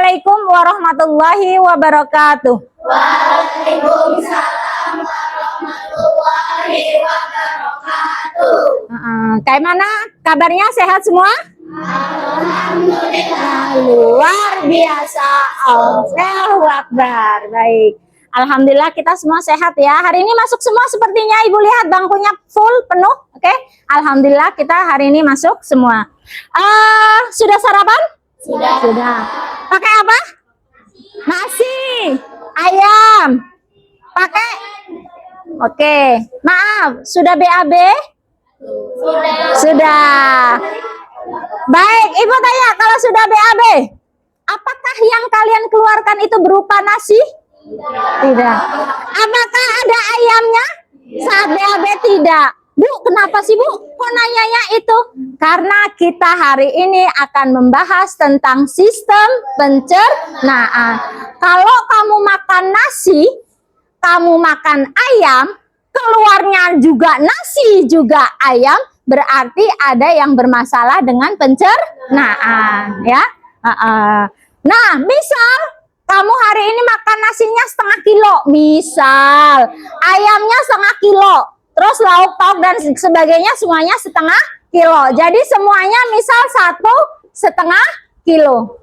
Assalamualaikum warahmatullahi wabarakatuh. Waalaikumsalam warahmatullahi wabarakatuh. Kayak mana kabarnya, sehat semua? Alhamdulillah. Luar biasa. Allahu Akbar. Baik. Alhamdulillah kita semua sehat ya. Hari ini masuk semua sepertinya. Ibu lihat bangkunya full, penuh. Oke. Alhamdulillah kita hari ini masuk semua. Sudah sarapan? Sudah. Pakai apa? Nasi. Ayam. Pakai? Oke. Maaf, sudah BAB? Sudah. Baik, Ibu tanya, kalau sudah BAB, apakah yang kalian keluarkan itu berupa nasi? Tidak. Apakah ada ayamnya? Saat BAB tidak. Bu, kenapa sih Bu? Kok nanyanya itu? Karena kita hari ini akan membahas tentang sistem pencernaan. Kalau kamu makan nasi, kamu makan ayam, keluarnya juga nasi juga ayam, berarti ada yang bermasalah dengan pencernaan, ya. Nah, misal kamu hari ini makan nasinya setengah kilo, misal ayamnya setengah kilo, terus lauk pauk dan sebagainya semuanya setengah kilo. Jadi semuanya misal 1,5 kilo.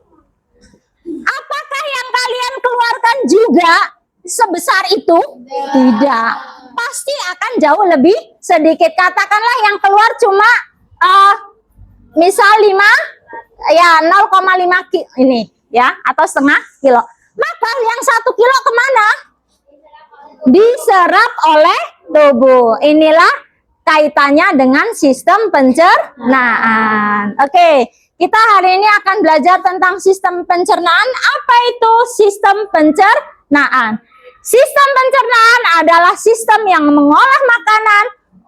Apakah yang kalian keluarkan juga sebesar itu? Tidak. Pasti akan jauh lebih sedikit. Katakanlah yang keluar cuma misal 0,5 ini ya, atau setengah kilo. Maka yang 1 kilo kemana? Diserap oleh tubuh. Inilah kaitannya dengan sistem pencernaan. Oke, kita hari ini akan belajar tentang sistem pencernaan. Apa itu sistem pencernaan? Sistem pencernaan adalah sistem yang mengolah makanan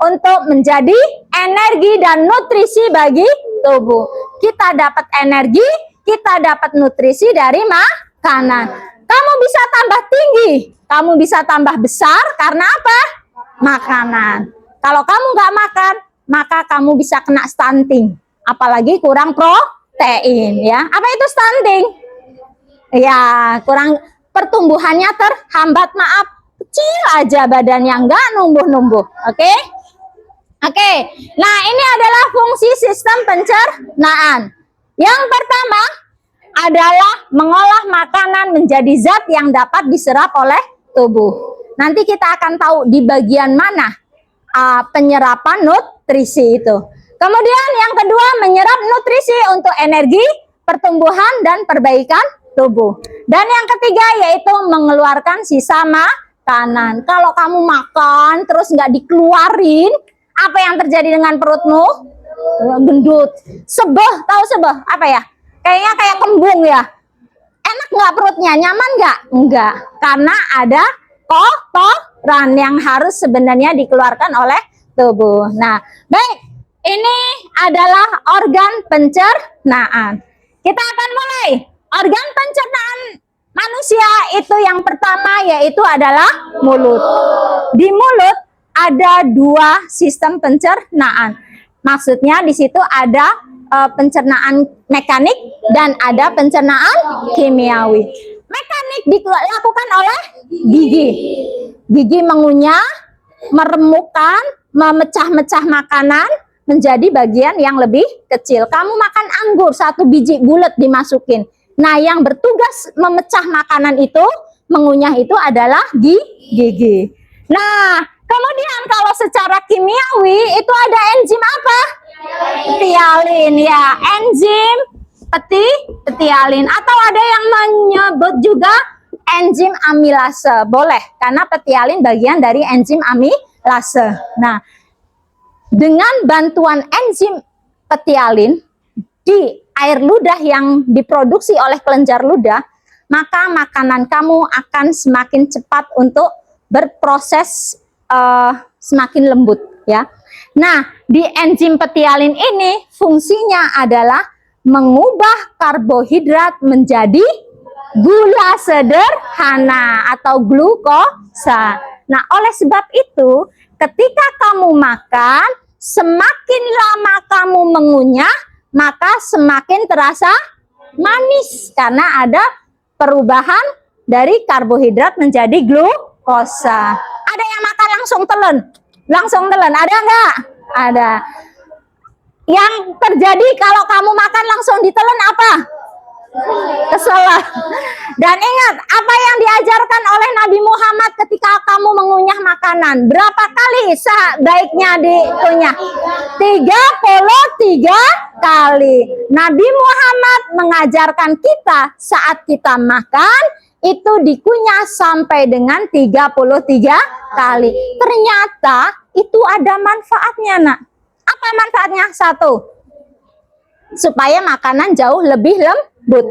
untuk menjadi energi dan nutrisi bagi tubuh. Kita dapat energi, kita dapat nutrisi dari makanan. Kamu bisa tambah tinggi, kamu bisa tambah besar karena apa? Makanan. Kalau kamu nggak makan, maka kamu bisa kena stunting. Apalagi kurang protein, ya. Apa itu stunting? Ya, kurang pertumbuhannya terhambat, maaf, kecil aja badannya, nggak numbuh-numbuh. Oke? Nah, ini adalah fungsi sistem pencernaan. Yang pertama adalah mengolah makanan menjadi zat yang dapat diserap oleh tubuh. Nanti kita akan tahu di bagian mana penyerapan nutrisi itu. Kemudian yang kedua, menyerap nutrisi untuk energi, pertumbuhan, dan perbaikan tubuh. Dan yang ketiga yaitu mengeluarkan sisa makanan. Kalau kamu makan terus nggak dikeluarin, apa yang terjadi dengan perutmu? Gendut. Sebeh, tahu sebeh? Apa ya? Kayaknya kayak kembung ya. Enak nggak perutnya? Nyaman nggak? Enggak. Karena ada kotoran yang harus sebenarnya dikeluarkan oleh tubuh. Nah, baik. Ini adalah organ pencernaan. Kita akan mulai. Organ pencernaan manusia itu yang pertama yaitu adalah mulut. Di mulut ada 2 sistem pencernaan. Maksudnya di situ ada pencernaan mekanik dan ada pencernaan kimiawi. Mekanik dilakukan oleh gigi. Gigi mengunyah, meremukkan, memecah-mecah makanan menjadi bagian yang lebih kecil. Kamu makan anggur 1 biji bulat dimasukin. Nah, yang bertugas memecah makanan itu, mengunyah itu adalah gigi. Nah, kemudian kalau secara kimiawi itu ada enzim apa? Petialin ya, enzim petialin, atau ada yang menyebut juga enzim amilase. Boleh, karena petialin bagian dari enzim amilase. Nah, dengan bantuan enzim petialin di air ludah yang diproduksi oleh kelenjar ludah, maka makanan kamu akan semakin cepat untuk berproses, semakin lembut ya. Nah, di enzim petialin ini fungsinya adalah mengubah karbohidrat menjadi gula sederhana atau glukosa. Nah, oleh sebab itu, ketika kamu makan, semakin lama kamu mengunyah, maka semakin terasa manis karena ada perubahan dari karbohidrat menjadi glukosa. Ada yang makan langsung telan? Langsung telan, ada nggak? Ada. Yang terjadi kalau kamu makan langsung ditelan apa? Kesel. Dan ingat, apa yang diajarkan oleh Nabi Muhammad ketika kamu mengunyah makanan? Berapa kali sebaiknya dikunyah? 33 kali. Nabi Muhammad mengajarkan kita saat kita makan itu dikunyah sampai dengan 33 kali. Ternyata itu ada manfaatnya, nak. Apa manfaatnya? 1, supaya makanan jauh lebih lembut.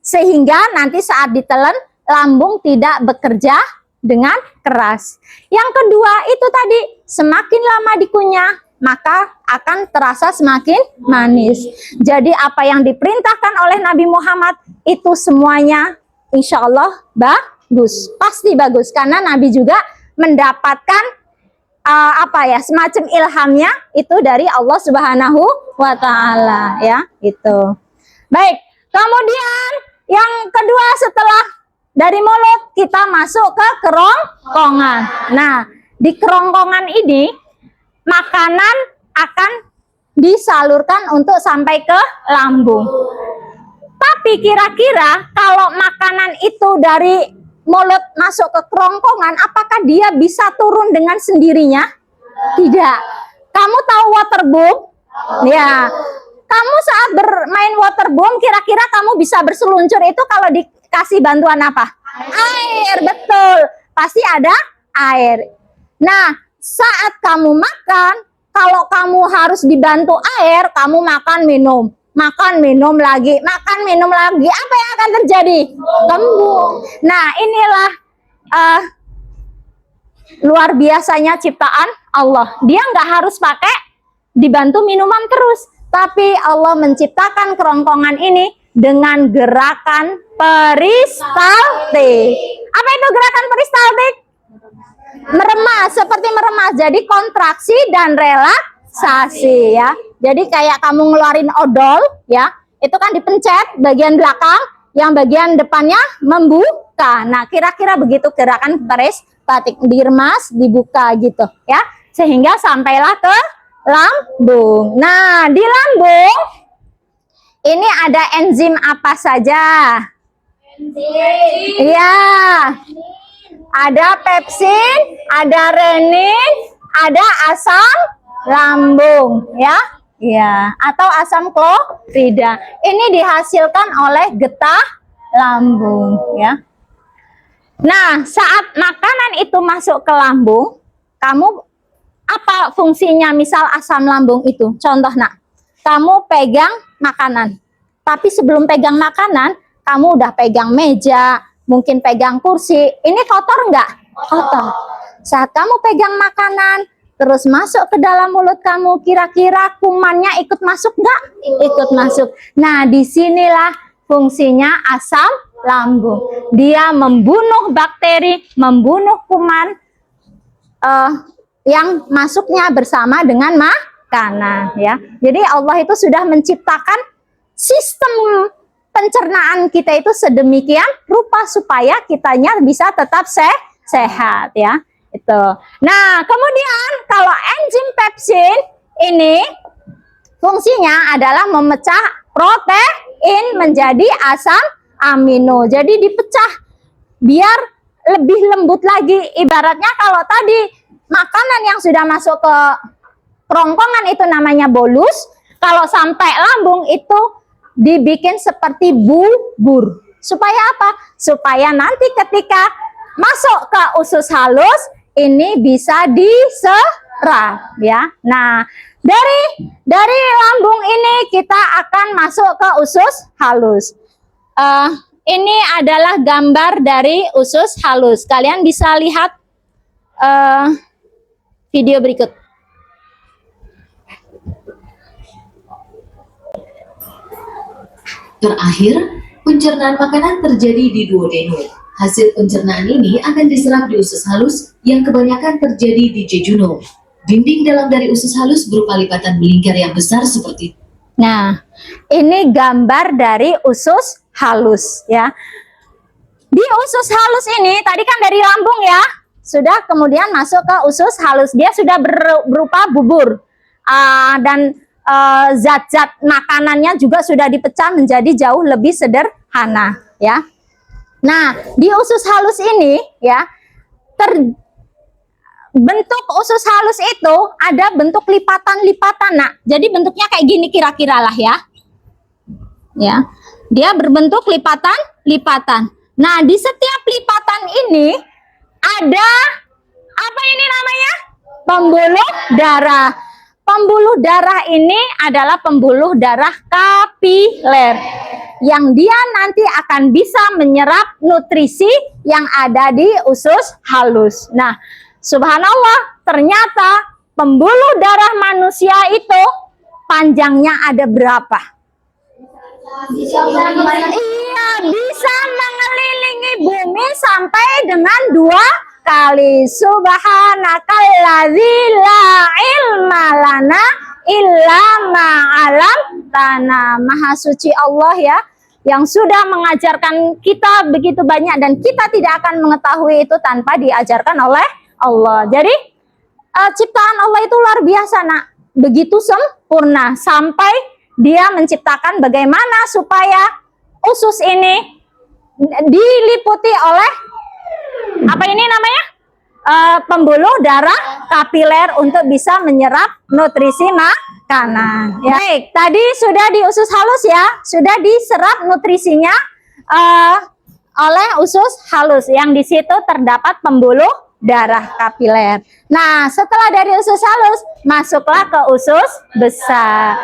Sehingga nanti saat ditelan, lambung tidak bekerja dengan keras. Yang kedua, itu tadi, semakin lama dikunyah, maka akan terasa semakin manis. Jadi apa yang diperintahkan oleh Nabi Muhammad, itu semuanya insya Allah bagus. Pasti bagus, karena Nabi juga mendapatkan semacam ilhamnya itu dari Allah Subhanahu wa Ta'ala, ya, itu. Baik, kemudian yang kedua, setelah dari mulut kita masuk ke kerongkongan. Nah, di kerongkongan ini makanan akan disalurkan untuk sampai ke lambung. Tapi kira-kira kalau makanan itu dari mulut masuk ke kerongkongan, apakah dia bisa turun dengan sendirinya? Tidak. Kamu tahu waterboom? Ya. Kamu saat bermain waterboom, kira-kira kamu bisa berseluncur itu kalau dikasih bantuan apa? Air, betul. Pasti ada air. Nah, saat kamu makan, kalau kamu harus dibantu air, kamu makan, minum. Makan, minum lagi, makan, minum lagi. Apa yang akan terjadi? Kembung. Nah, inilah luar biasanya ciptaan Allah. Dia nggak harus pakai dibantu minuman terus. Tapi Allah menciptakan kerongkongan ini dengan gerakan peristaltik. Apa itu gerakan peristaltik? Meremas, seperti meremas. Jadi kontraksi dan relaksasi, ya. Jadi kayak kamu ngeluarin odol, ya, itu kan dipencet bagian belakang, yang bagian depannya membuka. Nah, kira-kira begitu gerakan peristaltik, diremas, dibuka gitu, ya, sehingga sampailah ke lambung. Nah, di lambung ini ada enzim apa saja? Iya, ada pepsin, ada renin, ada asam lambung, ya. Ya, atau asam klorida. Ini dihasilkan oleh getah lambung, ya. Nah, saat makanan itu masuk ke lambung, kamu apa fungsinya? Misal asam lambung itu, contoh, nak, kamu pegang makanan, tapi sebelum pegang makanan, kamu udah pegang meja, mungkin pegang kursi. Ini kotor nggak? Kotor. Saat kamu pegang makanan, terus masuk ke dalam mulut kamu, kira-kira kumannya ikut masuk nggak? Ikut masuk. Nah, disinilah fungsinya asam lambung. Dia membunuh bakteri, membunuh kuman yang masuknya bersama dengan makanan, ya. Jadi Allah itu sudah menciptakan sistem pencernaan kita itu sedemikian rupa supaya kitanya bisa tetap sehat, ya. Itu. Nah, kemudian kalau enzim pepsin ini fungsinya adalah memecah protein menjadi asam amino. Jadi dipecah biar lebih lembut lagi. Ibaratnya kalau tadi makanan yang sudah masuk ke kerongkongan itu namanya bolus, kalau sampai lambung itu dibikin seperti bubur. Supaya apa? Supaya nanti ketika masuk ke usus halus ini bisa diserap, ya. Nah, dari lambung ini kita akan masuk ke usus halus. Ini adalah gambar dari usus halus. Kalian bisa lihat video berikut. Terakhir, pencernaan makanan terjadi di duodenum. Hasil pencernaan ini akan diserap di usus halus yang kebanyakan terjadi di jejunum. Dinding dalam dari usus halus berupa lipatan melingkar yang besar seperti Nah, ini gambar dari usus halus ya. Di usus halus ini tadi kan dari lambung ya, sudah kemudian masuk ke usus halus. Dia sudah berupa bubur dan zat-zat makanannya juga sudah dipecah menjadi jauh lebih sederhana ya. Nah, di usus halus ini ya, bentuk usus halus itu ada bentuk lipatan-lipatan, nak. Jadi bentuknya kayak gini kira-kira lah ya. Ya, dia berbentuk lipatan-lipatan. Nah, di setiap lipatan ini ada apa ini namanya? Pembuluh darah. Pembuluh darah ini adalah pembuluh darah kapiler yang dia nanti akan bisa menyerap nutrisi yang ada di usus halus. Nah, subhanallah, ternyata pembuluh darah manusia itu panjangnya ada berapa? Iya, bisa mengelilingi bumi sampai dengan 2 kali. Subhanakalladzi la ilma lana illa ma'alam tanah. Maha suci Allah ya, yang sudah mengajarkan kita begitu banyak dan kita tidak akan mengetahui itu tanpa diajarkan oleh Allah. Jadi ciptaan Allah itu luar biasa, nak. Begitu sempurna sampai dia menciptakan bagaimana supaya usus ini diliputi oleh apa ini namanya? Pembuluh darah kapiler untuk bisa menyerap nutrisi makanan. Ya. Baik, tadi sudah di usus halus ya, sudah diserap nutrisinya oleh usus halus yang di situ terdapat pembuluh darah kapiler. Nah, setelah dari usus halus, masuklah ke usus besar.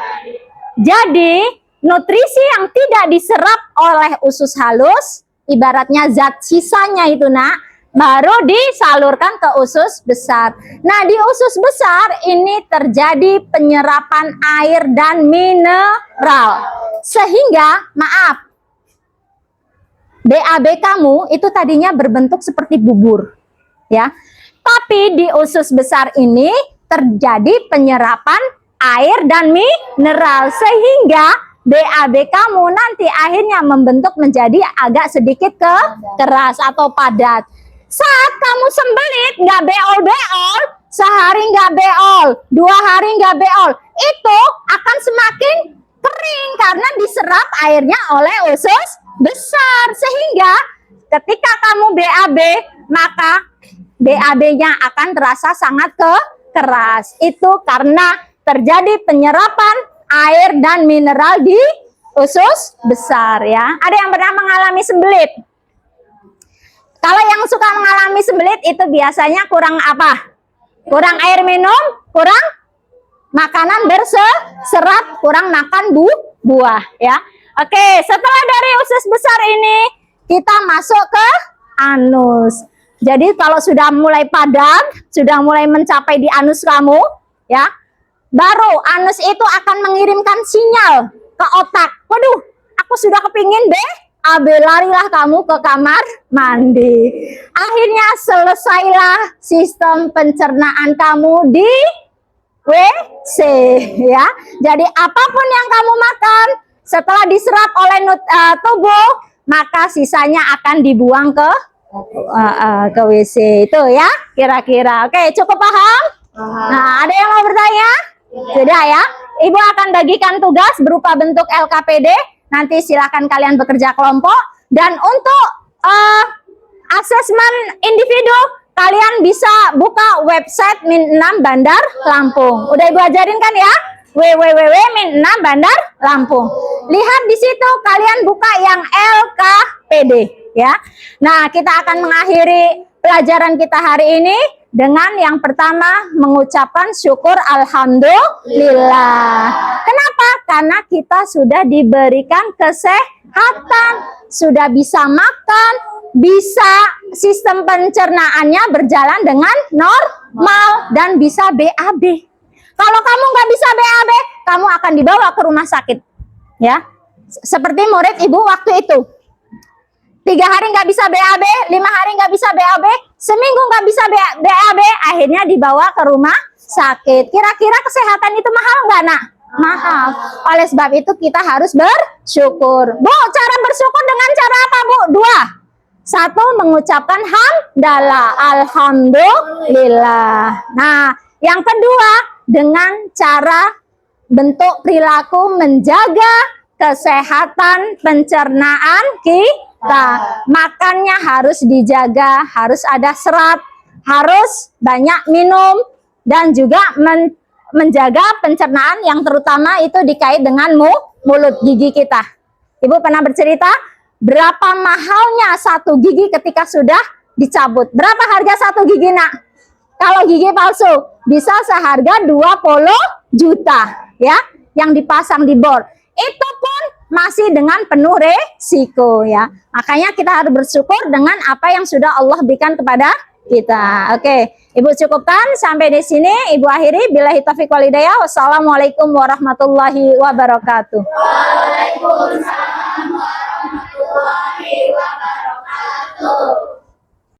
Jadi, nutrisi yang tidak diserap oleh usus halus, ibaratnya zat sisanya itu, nak, baru disalurkan ke usus besar. Nah, di usus besar ini terjadi penyerapan air dan mineral. Sehingga, maaf, BAB kamu itu tadinya berbentuk seperti bubur. Ya, tapi di usus besar ini terjadi penyerapan air dan mineral sehingga BAB kamu nanti akhirnya membentuk menjadi agak sedikit keras atau padat. Saat kamu sembelit nggak beol-beol, sehari nggak beol, 2 hari nggak beol, itu akan semakin kering karena diserap airnya oleh usus besar sehingga ketika kamu BAB maka BAB-nya akan terasa sangat keras. Itu karena terjadi penyerapan air dan mineral di usus besar ya. Ada yang pernah mengalami sembelit? Kalau yang suka mengalami sembelit itu biasanya kurang apa? Kurang air minum, kurang makanan berserat, kurang makan buah ya. Oke, setelah dari usus besar ini kita masuk ke anus. Jadi kalau sudah mulai padat, sudah mulai mencapai di anus kamu, ya, baru anus itu akan mengirimkan sinyal ke otak. Waduh, aku sudah kepingin BAB, larilah kamu ke kamar mandi. Akhirnya selesailah sistem pencernaan kamu di WC, ya. Jadi apapun yang kamu makan, setelah diserap oleh tubuh, maka sisanya akan dibuang ke WC itu ya, kira-kira. Oke, cukup paham? Nah, ada yang mau bertanya? Sudah ya. Ibu akan bagikan tugas berupa bentuk LKPD. Nanti silakan kalian bekerja kelompok. Dan untuk asesmen individu, kalian bisa buka website Min6 Bandar Lampung. Udah Ibu ajarin kan ya? www.min6 Bandar Lampung. Lihat di situ kalian buka yang LKPD ya. Nah, kita akan mengakhiri pelajaran kita hari ini dengan yang pertama mengucapkan syukur alhamdulillah. Kenapa? Karena kita sudah diberikan kesehatan, sudah bisa makan, bisa sistem pencernaannya berjalan dengan normal dan bisa BAB. Kalau kamu nggak bisa BAB, kamu akan dibawa ke rumah sakit, ya. Seperti murid ibu waktu itu, 3 hari nggak bisa BAB, 5 hari nggak bisa BAB, seminggu nggak bisa BAB, akhirnya dibawa ke rumah sakit. Kira-kira kesehatan itu mahal nggak, nak? mahal. Oleh sebab itu kita harus bersyukur. Bu, cara bersyukur dengan cara apa, Bu? Dua. Satu, mengucapkan hamdalah, alhamdulillah. Nah, yang kedua, dengan cara bentuk perilaku menjaga kesehatan pencernaan kita. Makannya harus dijaga, harus ada serat, harus banyak minum, dan juga menjaga pencernaan yang terutama itu dikait dengan mulut gigi kita. Ibu pernah bercerita berapa mahalnya satu gigi ketika sudah dicabut. Berapa harga satu gigi, Nak? Kalau gigi palsu bisa seharga 20 juta ya, yang dipasang di bor. Itu pun masih dengan penuh resiko ya. Makanya kita harus bersyukur dengan apa yang sudah Allah berikan kepada kita. Oke, Ibu cukupkan sampai di sini. Ibu akhiri. Billahi taufiq wal hidayah. Wassalamualaikum warahmatullahi wabarakatuh. Waalaikumsalam warahmatullahi wabarakatuh.